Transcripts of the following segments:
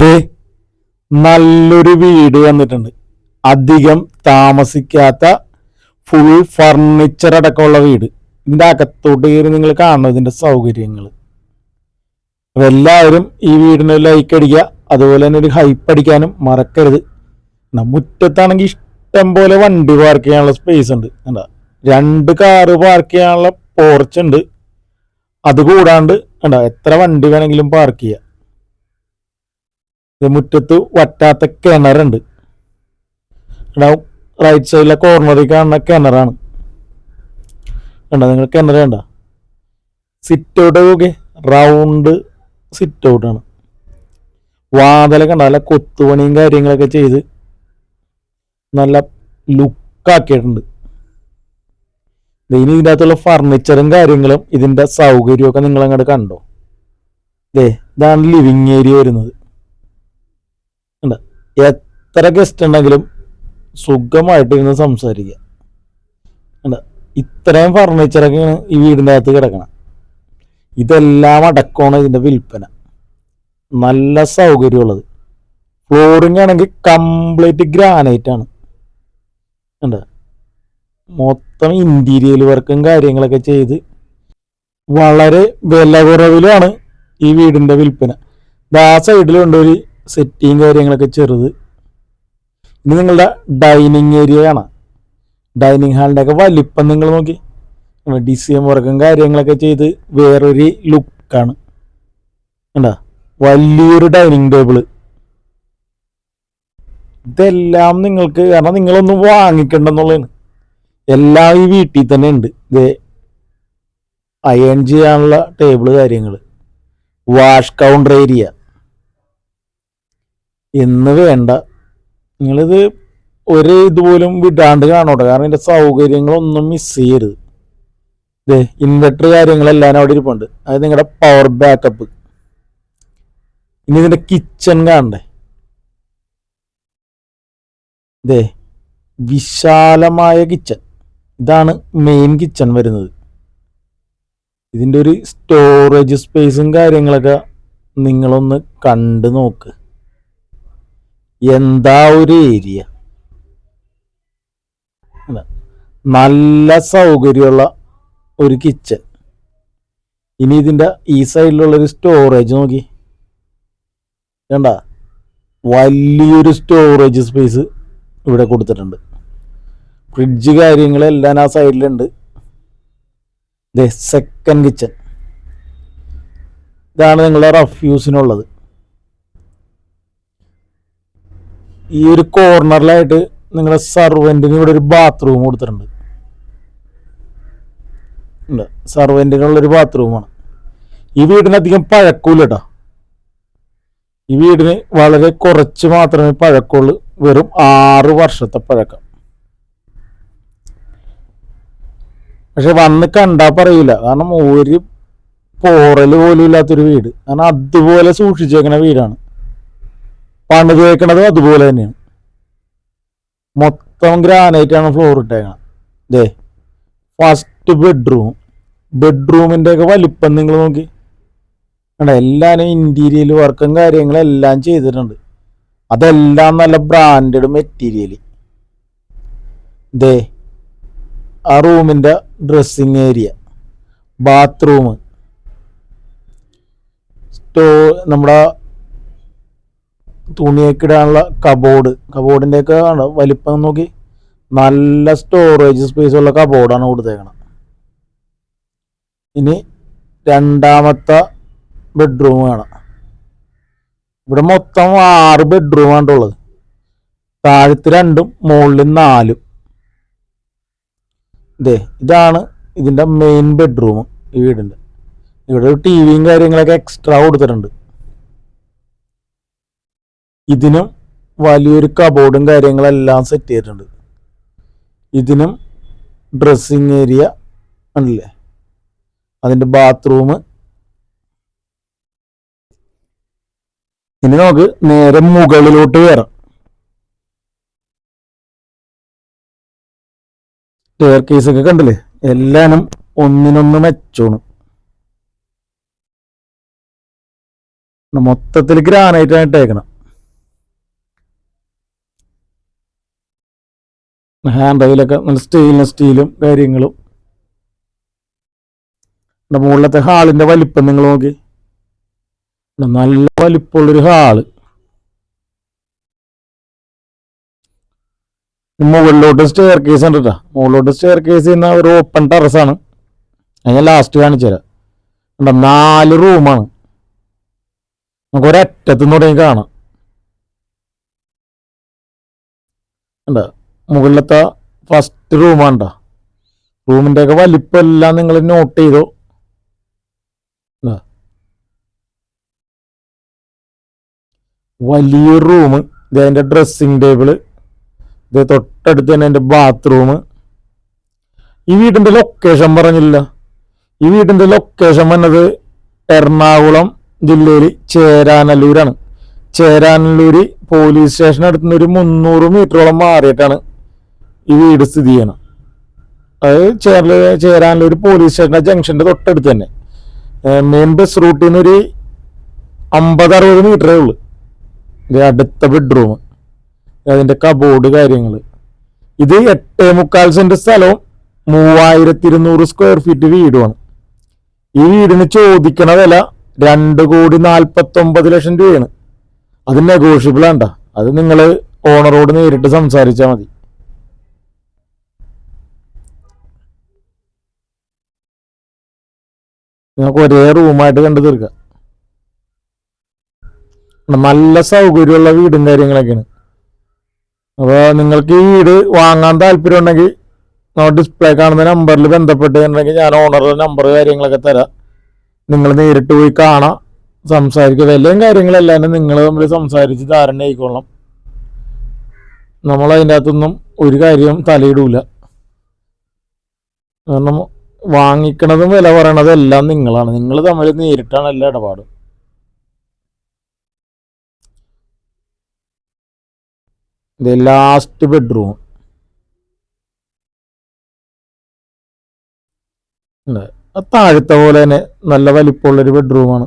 ദേ നല്ലൊരു വീട് വന്നിട്ടുണ്ട്. അധികം താമസിക്കാത്ത ഫുൾ ഫർണിച്ചർ അടക്കമുള്ള വീട്. ഇതിൻ്റെ അകത്തോട്ട് കയറി നിങ്ങൾ കാണണം ഇതിൻ്റെ സൗകര്യങ്ങൾ. അപ്പോൾ എല്ലാവരും ഈ വീടിന് ലൈക്ക് അടിക്കുക, അതുപോലെ തന്നെ ഒരു ഹൈപ്പ് അടിക്കാനും മറക്കരുത്. മുറ്റത്താണെങ്കിൽ ഇഷ്ടം പോലെ വണ്ടി പാർക്ക് ചെയ്യാനുള്ള സ്പേസ് ഉണ്ട്. എന്താ 2 കാറ് പാർക്ക് ചെയ്യാനുള്ള പോർച്ച് ഉണ്ട്. അതുകൂടാണ്ട് എന്താ എത്ര വണ്ടി വേണമെങ്കിലും പാർക്ക് ചെയ്യാം. മുറ്റത്ത് വറ്റാത്ത കിണറുണ്ട്. റൈറ്റ് സൈഡിലെ കോർണറിൽ കാണുന്ന കിണറാണ്. കണ്ട നിങ്ങൾ കിണർ കണ്ട. സിറ്റ് ഔട്ട് നോക്കി, റൗണ്ട് സിറ്റ് ഔട്ടാണ്. വാതിലൊക്കെ കണ്ട നല്ല കൊത്തുപണിയും കാര്യങ്ങളൊക്കെ ചെയ്ത് നല്ല ലുക്കാക്കിയിട്ടുണ്ട്. ഇനി ഇതിൻ്റെ അകത്തുള്ള ഫർണിച്ചറും കാര്യങ്ങളും ഇതിൻ്റെ സൗകര്യമൊക്കെ നിങ്ങൾ അങ്ങോട്ട് കണ്ടോ. ഇതാണ് ലിവിങ് ഏരിയ വരുന്നത്. എത്ര ഗസ്റ്റ് ഉണ്ടെങ്കിലും സുഖമായിട്ടിരുന്ന് സംസാരിക്കുക. ഇത്രയും ഫർണിച്ചറൊക്കെയാണ് ഈ വീടിൻ്റെ അകത്ത് കിടക്കണം. ഇതെല്ലാം അടക്കമാണ് ഇതിൻ്റെ വിൽപ്പന. നല്ല സൗകര്യമുള്ളത്. ഫ്ലോറിംഗ് ആണെങ്കിൽ കംപ്ലീറ്റ് ഗ്രാനൈറ്റ് ആണ്. മൊത്തം ഇന്റീരിയൽ വർക്കും കാര്യങ്ങളൊക്കെ ചെയ്ത് വളരെ വില കുറവിലാണ് ഈ വീടിൻ്റെ വിൽപ്പന. ആ സൈഡിലുണ്ട് ഒരു സെറ്റിങ് കാര്യങ്ങളൊക്കെ ചെറുത്. ഇനി നിങ്ങളുടെ ഡൈനിങ് ഏരിയ കാണാം. ഡൈനിങ് ഹാളിൻ്റെ ഒക്കെ വലിപ്പം നിങ്ങൾ നോക്കി. ഡിസൈൻ വർക്കും കാര്യങ്ങളൊക്കെ ചെയ്ത് വേറൊരു ലുക്കാണ്. കണ്ടാ വലിയൊരു ഡൈനിങ് ടേബിള്. ഇതെല്ലാം നിങ്ങൾക്ക് കാരണം നിങ്ങളൊന്നും വാങ്ങിക്കണ്ടെന്നുള്ളതാണ്. എല്ലാം ഈ വീട്ടിൽ തന്നെ ഉണ്ട്. അയൺ ചെയ്യാനുള്ള ടേബിള് കാര്യങ്ങൾ, വാഷ് കൗണ്ടർ ഏരിയ എന്ന് വേണ്ട. നിങ്ങളിത് ഒരു ഇതുപോലും വിടാണ്ട് കാണോട്ടെ. കാരണം ഇതിൻ്റെ സൗകര്യങ്ങളൊന്നും മിസ് ചെയ്യരുത്. ഇൻവെർട്ടർ കാര്യങ്ങളെല്ലാം അവിടെ ഇരിപ്പുണ്ട്. അത് നിങ്ങളുടെ പവർ ബാക്കപ്പ്. ഇനി ഇതിൻ്റെ കിച്ചൺ കാണണ്ടേ. വിശാലമായ കിച്ചൺ. ഇതാണ് മെയിൻ കിച്ചൺ വരുന്നത്. ഇതിൻ്റെ ഒരു സ്റ്റോറേജ് സ്പേസും കാര്യങ്ങളൊക്കെ നിങ്ങളൊന്ന് കണ്ടു നോക്ക്. എന്താ ഒരു ഏരിയ. നല്ല സൗകര്യമുള്ള ഒരു കിച്ചൺ. ഇനി ഇതിൻ്റെ ഈ സൈഡിലുള്ളൊരു സ്റ്റോറേജ് നോക്കി. കണ്ട വലിയൊരു സ്റ്റോറേജ് സ്പേസ് ഇവിടെ കൊടുത്തിട്ടുണ്ട്. ഫ്രിഡ്ജ് കാര്യങ്ങളെല്ലാം ആ സൈഡിലുണ്ട്. Second kitchen. ഇതാണ് നിങ്ങളുടെ റഫ്യൂസിനുള്ളത്. ഈ ഒരു കോർണറിലായിട്ട് നിങ്ങളുടെ സർവൻറ്റിന് ഇവിടെ ഒരു ബാത്റൂം കൊടുത്തിട്ടുണ്ട്. സർവൻറ്റിനുള്ളൊരു ബാത്റൂമാണ്. ഈ വീടിനധികം പഴക്കമില്ല കേട്ടോ. ഈ വീടിന് വളരെ കുറച്ച് മാത്രമേ പഴക്കമുള്ളൂ. വെറും 6 വർഷത്തെ പഴക്കം. പക്ഷെ വന്ന് കണ്ടാൽ പറയൂല. കാരണം ഒരു പോറല് പോലും ഇല്ലാത്തൊരു വീട്. കാരണം അതുപോലെ സൂക്ഷിച്ചേക്കണ വീടാണ്. പണിത് വെക്കണതും അതുപോലെ തന്നെയാണ്. മൊത്തം ഗ്രാനൈറ്റാണ് ഫ്ലോർ ഇട്ടേക്കണം. ഫസ്റ്റ് ബെഡ്റൂമിൻ്റെ ഒക്കെ വലിപ്പം നിങ്ങൾ നോക്കി. എല്ലാവരും ഇന്റീരിയൽ വർക്കും കാര്യങ്ങളെല്ലാം ചെയ്തിട്ടുണ്ട്. അതെല്ലാം നല്ല ബ്രാൻഡഡ് മെറ്റീരിയൽ. ആ റൂമിൻ്റെ ഡ്രസ്സിങ് ഏരിയ, ബാത്റൂം, നമ്മുടെ തുണിയൊക്കെ ഇടാനുള്ള കബോർഡിൻ്റെയൊക്കെ വലിപ്പം നോക്കി. നല്ല സ്റ്റോറേജ് സ്പേസ് ഉള്ള കബോർഡാണ് കൊടുത്തേക്കണം. ഇനി രണ്ടാമത്തെ ബെഡ്റൂം കാണാം. ഇവിടെ മൊത്തം 6 ബെഡ്റൂമാണ് ഉള്ളത്. താഴത്ത് 2ഉം മുകളിൽ 4ഉം. ഇതാണ് ഇതിൻ്റെ മെയിൻ ബെഡ്റൂം. ഈ വീടിൻ്റെ ഇവിടെ ഒരു ടിവിയും കാര്യങ്ങളൊക്കെ എക്സ്ട്രാ കൊടുത്തിട്ടുണ്ട്. ഇതിനും വലിയൊരു കബോർഡും കാര്യങ്ങളെല്ലാം സെറ്റ് ചെയ്തിട്ടുണ്ട്. ഇതിനും ഡ്രസ്സിങ് ഏരിയ ആണല്ലേ. അതിൻ്റെ ബാത്റൂം. ഇനി നമുക്ക് നേരെ മുകളിലോട്ട് കയറാം. സ്റ്റെയർ കേസൊക്കെ കണ്ടില്ലേ. എല്ലാനും ഒന്നിനൊന്ന് മെച്ചോണ്. മൊത്തത്തിൽ ഗ്രാനൈറ്റ് ആണ് ഇട്ടേക്കണം. ഹാൻഡ് റെയിലൊക്കെ നല്ല സ്റ്റെയിൻലെസ് സ്റ്റീലും കാര്യങ്ങളും. മുകളിലത്തെ ഹാളിന്റെ വലിപ്പം നിങ്ങൾ നോക്കി, നല്ല വലിപ്പമുള്ളൊരു ഹാള്. മുകളിലോട്ട് സ്റ്റെയർ കേസ് ഉണ്ട് കേട്ടോ. മുകളിലോട്ട് സ്റ്റെയർ കേസ് ചെയ്യുന്ന ഒരു ഓപ്പൺ ടെറസാണ്. ഞാൻ ലാസ്റ്റ് കാണിച്ചു തരാം. 4 റൂമാണ്. നമുക്ക് ഒരറ്റത്തുനിന്ന് തുടങ്ങി കാണാം. മുകളിലത്തെ ഫസ്റ്റ് റൂമാണ്. റൂമിൻ്റെ ഒക്കെ വലിപ്പം എല്ലാം നിങ്ങൾ നോട്ട് ചെയ്തോ. വലിയൊരു റൂം. ഇത് അതിൻ്റെ ഡ്രസ്സിങ് ടേബിള്. ഇത് തൊട്ടടുത്ത് തന്നെ എൻ്റെ ബാത്റൂം. ഈ വീടിൻ്റെ ലൊക്കേഷൻ പറഞ്ഞില്ല. ഈ വീടിൻ്റെ ലൊക്കേഷൻ വന്നത് എറണാകുളം ജില്ലയിൽ ചേരാനല്ലൂരാണ്. ചേരാനല്ലൂര് പോലീസ് സ്റ്റേഷൻ അടുത്തുനിന്ന് ഒരു 300 മീറ്ററോളം മാറിയിട്ടാണ് ഈ വീട് സ്ഥിതി ചെയ്യണം. അത് ചേരാനല്ലൂർ പോലീസ് സ്റ്റേഷൻ ജംഗ്ഷൻ്റെ തൊട്ടടുത്ത് തന്നെ. മെയിൻ ബസ് റൂട്ടിൽ നിന്ന് ഒരു 50-60 മീറ്ററേ ഉള്ളൂ. ഇത് അടുത്ത ബെഡ്റൂം. അതിൻ്റെ കബോർഡ് കാര്യങ്ങൾ. ഇത് 8.25 സെന്റ് സ്ഥലവും 3200 സ്ക്വയർ ഫീറ്റ് വീടുമാണ്. ഈ വീടിന് ചോദിക്കണ വില 2,49 ലക്ഷം രൂപയാണ്. അത് നെഗോഷ്യബിൾ ആണ്ട. അത് നിങ്ങൾ ഓണറോട് നേരിട്ട് സംസാരിച്ചാൽ മതി. നിങ്ങൾക്ക് ഒരേ റൂമായിട്ട് കണ്ടു തീർക്കാം. നല്ല സൗകര്യമുള്ള വീടും കാര്യങ്ങളൊക്കെയാണ്. അപ്പോൾ നിങ്ങൾക്ക് ഈ വീട് വാങ്ങാൻ താല്പര്യം ഉണ്ടെങ്കിൽ ഡിസ്പ്ലേ കാണുന്ന നമ്പറിൽ ബന്ധപ്പെട്ടുണ്ടെങ്കിൽ ഞാൻ ഓണറുടെ നമ്പർ കാര്യങ്ങളൊക്കെ തരാം. നിങ്ങൾ നേരിട്ട് പോയി കാണാം, സംസാരിക്കുക. വിലയും കാര്യങ്ങളെല്ലാം നിങ്ങൾ തമ്മിൽ സംസാരിച്ച് ധാരണ ആയിക്കൊള്ളണം. നമ്മളതിൻ്റെ അകത്തൊന്നും ഒരു കാര്യവും തലയിടൂല. കാരണം വാങ്ങിക്കണതും വില പറയണതും എല്ലാം നിങ്ങളാണ്. നിങ്ങൾ തമ്മിൽ നേരിട്ടാണ് എല്ലാ ഇടപാടും. ഇത് ലാസ്റ്റ് ബെഡ്റൂം. താഴത്തെ പോലെ തന്നെ നല്ല വലിപ്പമുള്ളൊരു ബെഡ്റൂമാണ്.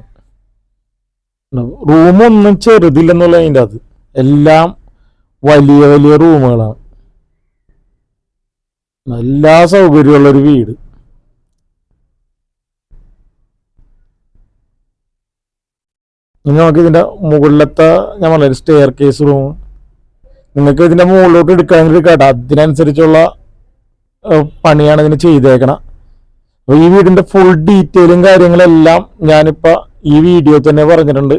റൂമൊന്നും ചെറുതില്ലെന്നുള്ള അതിൻ്റെ അത് എല്ലാം വലിയ വലിയ റൂമുകളാണ്. എല്ലാ സൗകര്യമുള്ളൊരു വീട്. ഇനി നമുക്ക് ഇതിൻ്റെ മുകളിലത്തെ ഞാൻ പറഞ്ഞ സ്റ്റെയർ കേസ് റൂം നിങ്ങൾക്ക് ഇതിൻ്റെ മുകളിലോട്ട് എടുക്കാമെങ്കിൽ എടുക്കാട്ടോ. അതിനനുസരിച്ചുള്ള പണിയാണ് ഇതിന് ചെയ്തേക്കണം. അപ്പോൾ ഈ വീടിൻ്റെ ഫുൾ ഡീറ്റെയിലും കാര്യങ്ങളെല്ലാം ഞാനിപ്പോൾ ഈ വീഡിയോ തന്നെ പറഞ്ഞിട്ടുണ്ട്.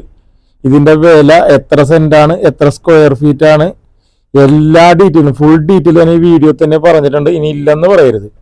ഇതിൻ്റെ വില എത്ര സെൻറ്റാണ്, എത്ര സ്ക്വയർ ഫീറ്റ് ആണ്, എല്ലാ ഡീറ്റെയിലും ഫുൾ ഡീറ്റെയിലും ഞാൻ ഈ വീഡിയോ തന്നെ പറഞ്ഞിട്ടുണ്ട്. ഇനി ഇല്ലെന്ന് പറയരുത്.